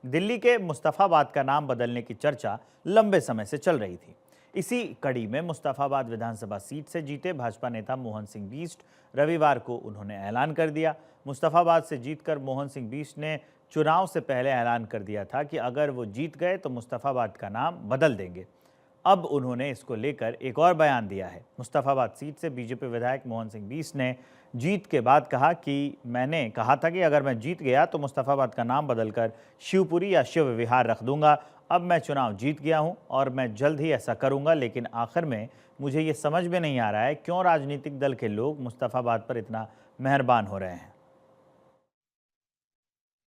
दिल्ली के मुस्तफाबाद का नाम बदलने की चर्चा लंबे समय से चल रही थी। इसी कड़ी में मुस्तफाबाद विधानसभा सीट से जीते भाजपा नेता मोहन सिंह बीस्ट रविवार को उन्होंने ऐलान कर दिया। मुस्तफाबाद से जीतकर मोहन सिंह बीस्ट ने चुनाव से पहले ऐलान कर दिया था कि अगर वो जीत गए तो मुस्तफाबाद का नाम बदल देंगे। अब उन्होंने इसको लेकर एक और बयान दिया है। मुस्तफाबाद सीट से बीजेपी विधायक मोहन सिंह बीस्ट ने जीत के बाद कहा कि मैंने कहा था कि अगर मैं जीत गया तो मुस्तफाबाद का नाम बदलकर शिवपुरी या शिव विहार रख दूंगा। अब मैं चुनाव जीत गया हूं और मैं जल्द ही ऐसा करूंगा, लेकिन आखिर में मुझे ये समझ में नहीं आ रहा है क्यों राजनीतिक दल के लोग मुस्तफाबाद पर इतना मेहरबान हो रहे हैं।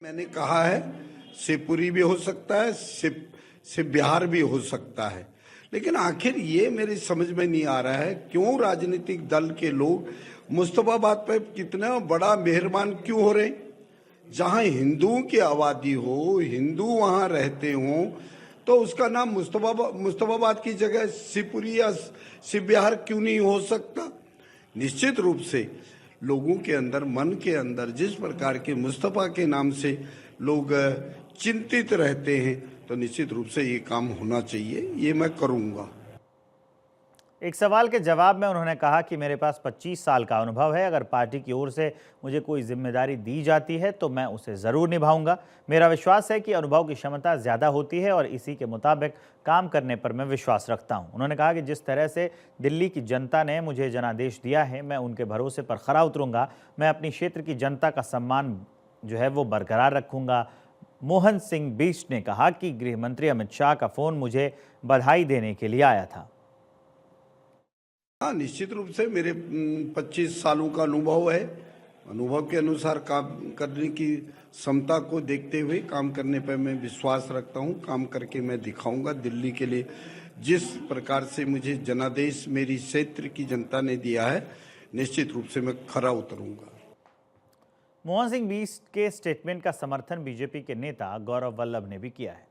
मैंने कहा है शिवपुरी भी हो सकता है, शिव बिहार भी हो सकता है, लेकिन आखिर ये मेरी समझ में नहीं आ रहा है क्यों राजनीतिक दल के लोग मुस्तफाबाद पर कितना बड़ा मेहरबान क्यों हो रहे। जहां हिंदुओं की आबादी हो, हिंदू वहां रहते हों, तो उसका नाम मुस्तफाबाद की जगह शिवपुरी या शिव बिहार क्यों नहीं हो सकता। निश्चित रूप से लोगों के अंदर, मन के अंदर जिस प्रकार के मुस्तफा के नाम से लोग चिंतित रहते हैं, तो निश्चित रूप से ये काम होना चाहिए, ये मैं करूंगा। एक सवाल के जवाब में उन्होंने कहा कि मेरे पास 25 साल का अनुभव है, अगर पार्टी की ओर से मुझे कोई जिम्मेदारी दी जाती है तो मैं उसे ज़रूर निभाऊंगा। मेरा विश्वास है कि अनुभव की क्षमता ज़्यादा होती है और इसी के मुताबिक काम करने पर मैं विश्वास रखता हूं। उन्होंने कहा कि जिस तरह से दिल्ली की जनता ने मुझे जनादेश दिया है, मैं उनके भरोसे पर खरा उतरूंगा। मैं अपनी क्षेत्र की जनता का सम्मान जो है वो बरकरार रखूंगा। मोहन सिंह बीस्ट ने कहा कि गृह मंत्री अमित शाह का फ़ोन मुझे बधाई देने के लिए आया था। हाँ, निश्चित रूप से मेरे 25 सालों का अनुभव है। अनुभव के अनुसार काम करने की क्षमता को देखते हुए काम करने पर मैं विश्वास रखता हूँ। काम करके मैं दिखाऊंगा। दिल्ली के लिए जिस प्रकार से मुझे जनादेश मेरी क्षेत्र की जनता ने दिया है, निश्चित रूप से मैं खरा उतरूंगा। मोहन सिंह बीस्ट के स्टेटमेंट का समर्थन बीजेपी के नेता गौरव वल्लभ ने भी किया है।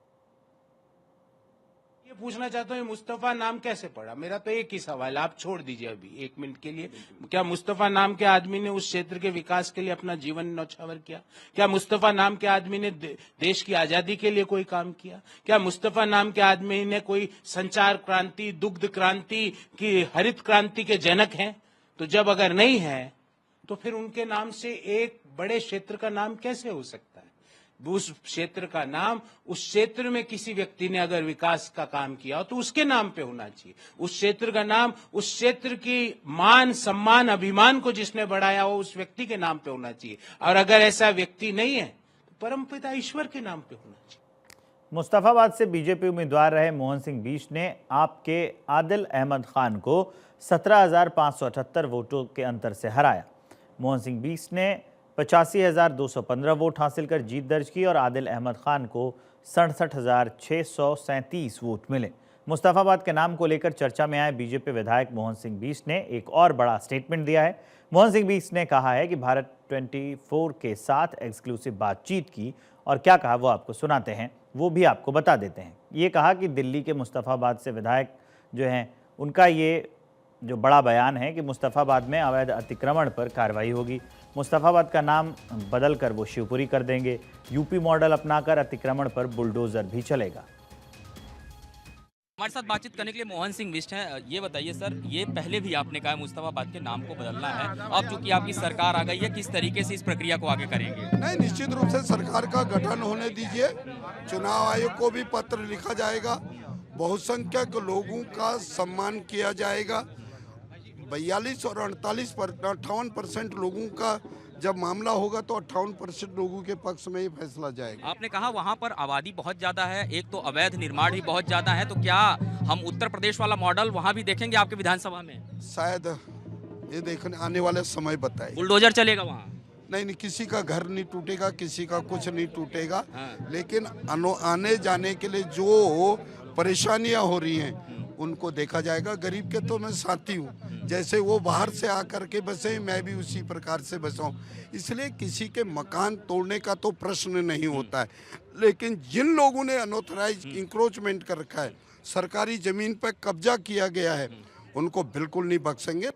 ये पूछना चाहता हूँ, मुस्तफा नाम कैसे पड़ा? मेरा तो एक ही सवाल, आप छोड़ दीजिए अभी 1 मिनट के लिए। क्या मुस्तफा नाम के आदमी ने उस क्षेत्र के विकास के लिए अपना जीवन न्यौछावर किया? क्या मुस्तफा नाम के आदमी ने देश की आजादी के लिए कोई काम किया? क्या मुस्तफा नाम के आदमी ने कोई संचार क्रांति, दुग्ध क्रांति की, हरित क्रांति के जनक हैं? तो जब अगर नहीं है तो फिर उनके नाम से एक बड़े क्षेत्र का नाम कैसे हो सकता है? उस क्षेत्र का नाम, उस क्षेत्र में किसी व्यक्ति ने अगर विकास का काम किया हो तो उसके नाम पे होना चाहिए। उस क्षेत्र का नाम, उस क्षेत्र की मान, सम्मान, अभिमान को जिसने बढ़ाया हो उस व्यक्ति के नाम पे होना चाहिए। और अगर ऐसा व्यक्ति नहीं है तो परमपिता ईश्वर के नाम पे होना चाहिए। मुस्तफाबाद से बीजेपी उम्मीदवार रहे मोहन सिंह बीस्ट ने आपके आदिल अहमद खान को 17,578 वोटों के अंतर से हराया। मोहन सिंह बीस्ट ने 85,215 वोट हासिल कर जीत दर्ज की और आदिल अहमद खान को 67,637 वोट मिले। मुस्तफाबाद के नाम को लेकर चर्चा में आए बीजेपी विधायक मोहन सिंह बीस्ट ने एक और बड़ा स्टेटमेंट दिया है। मोहन सिंह बीस्ट ने कहा है कि भारत 24 के साथ एक्सक्लूसिव बातचीत की और क्या कहा वो आपको सुनाते हैं, वो भी आपको बता देते हैं। ये कहा कि दिल्ली के मुस्तफाबाद से विधायक जो हैं उनका ये जो बड़ा बयान है कि मुस्तफाबाद में अवैध अतिक्रमण पर कार्रवाई होगी। मुस्तफाबाद का नाम बदलकर वो शिवपुरी कर देंगे। यूपी मॉडल अपनाकर अतिक्रमण पर बुलडोजर भी चलेगा। हमारे साथ बातचीत करने के लिए मोहन सिंह बिष्ट हैं। ये बताइए सर, ये पहले भी आपने कहा मुस्तफाबाद के नाम को बदलना है, अब चूंकि आपकी सरकार आ गई है, किस तरीके से इस प्रक्रिया को आगे करेंगे? नहीं, निश्चित रूप से सरकार का गठन होने दीजिए। चुनाव आयोग को भी पत्र लिखा जाएगा, बहुसंख्यक लोगों का सम्मान किया जाएगा। 42 और 58% लोगों का जब मामला होगा तो 58% लोगों के पक्ष में ही फैसला जाएगा। आपने कहा वहां पर आबादी बहुत ज्यादा है, एक तो अवैध निर्माण भी बहुत ज्यादा है, तो क्या हम उत्तर प्रदेश वाला मॉडल वहां भी देखेंगे आपके विधानसभा में? शायद ये देखने आने वाले समय बताए। बुलडोजर चलेगा वहाँ? नहीं, किसी का घर नहीं टूटेगा, किसी का कुछ नहीं टूटेगा। हाँ। लेकिन आने जाने के लिए जो परेशानियां हो रही हैं उनको देखा जाएगा। गरीब के तो मैं साथी हूँ, जैसे वो बाहर से आकर के बसे, मैं भी उसी प्रकार से बसा हूँ। इसलिए किसी के मकान तोड़ने का तो प्रश्न नहीं होता है, लेकिन जिन लोगों ने अनऑथराइज इंक्रोचमेंट कर रखा है, सरकारी जमीन पर कब्जा किया गया है, उनको बिल्कुल नहीं बख्शेंगे।